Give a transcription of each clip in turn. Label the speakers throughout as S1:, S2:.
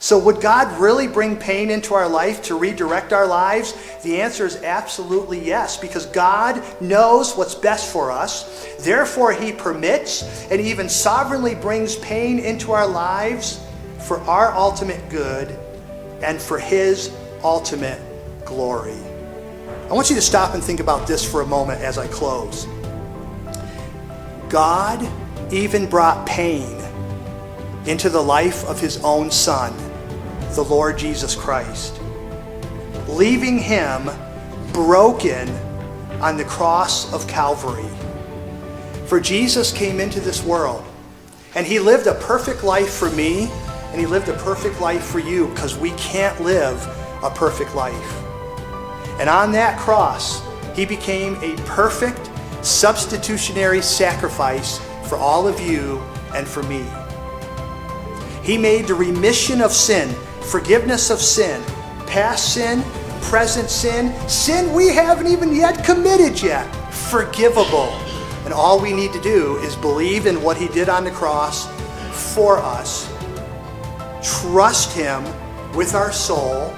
S1: So would God really bring pain into our life to redirect our lives? The answer is absolutely yes, because God knows what's best for us. Therefore, he permits and even sovereignly brings pain into our lives for our ultimate good and for his ultimate glory. I want you to stop and think about this for a moment as I close. God even brought pain into the life of his own Son, the Lord Jesus Christ, leaving him broken on the cross of Calvary. For Jesus came into this world, and he lived a perfect life for me, and he lived a perfect life for you, because we can't live a perfect life. And on that cross, he became a perfect substitutionary sacrifice for all of you and for me. He made the remission of sin, forgiveness of sin, past sin, present sin, sin we haven't even yet committed yet, forgivable. And all we need to do is believe in what he did on the cross for us, trust him with our soul,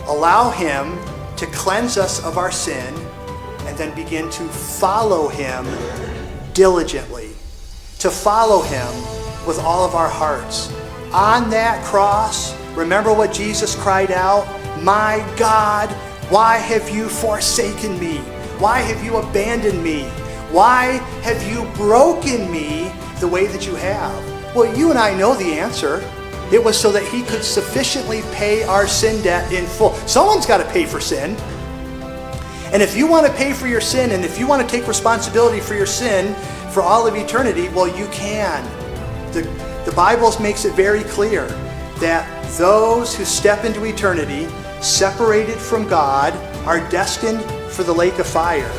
S1: allow him to cleanse us of our sin, and then begin to follow him diligently, to follow him with all of our hearts. On that cross, remember what Jesus cried out? My God, why have you forsaken me? Why have you abandoned me? Why have you broken me the way that you have? Well, you and I know the answer. It was so that he could sufficiently pay our sin debt in full. Someone's got to pay for sin. And if you want to pay for your sin, and if you want to take responsibility for your sin for all of eternity, well, you can. The Bible makes it very clear that those who step into eternity, separated from God, are destined for the lake of fire.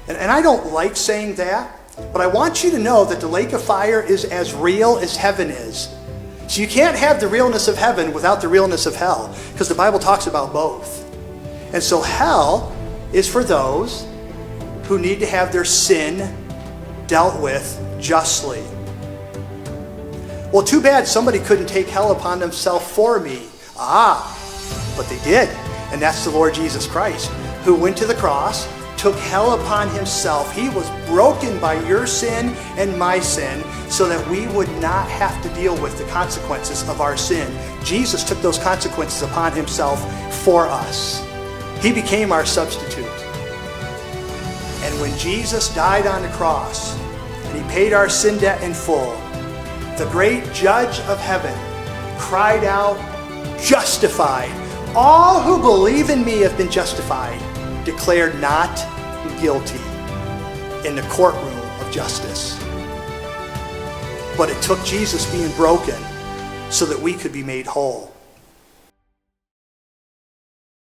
S1: And I don't like saying that, but I want you to know that the lake of fire is as real as heaven is. So you can't have the realness of heaven without the realness of hell, because the Bible talks about both. And so hell is for those who need to have their sin dealt with justly. Well, too bad somebody couldn't take hell upon themselves for me. But they did. And that's the Lord Jesus Christ, who went to the cross, took hell upon himself. He was broken by your sin and my sin so that we would not have to deal with the consequences of our sin. Jesus took those consequences upon himself for us. He became our substitute. And when Jesus died on the cross and he paid our sin debt in full, the great judge of heaven cried out, justified. All who believe in me have been justified, declared not guilty in the courtroom of justice. But it took Jesus being broken so that we could be made whole.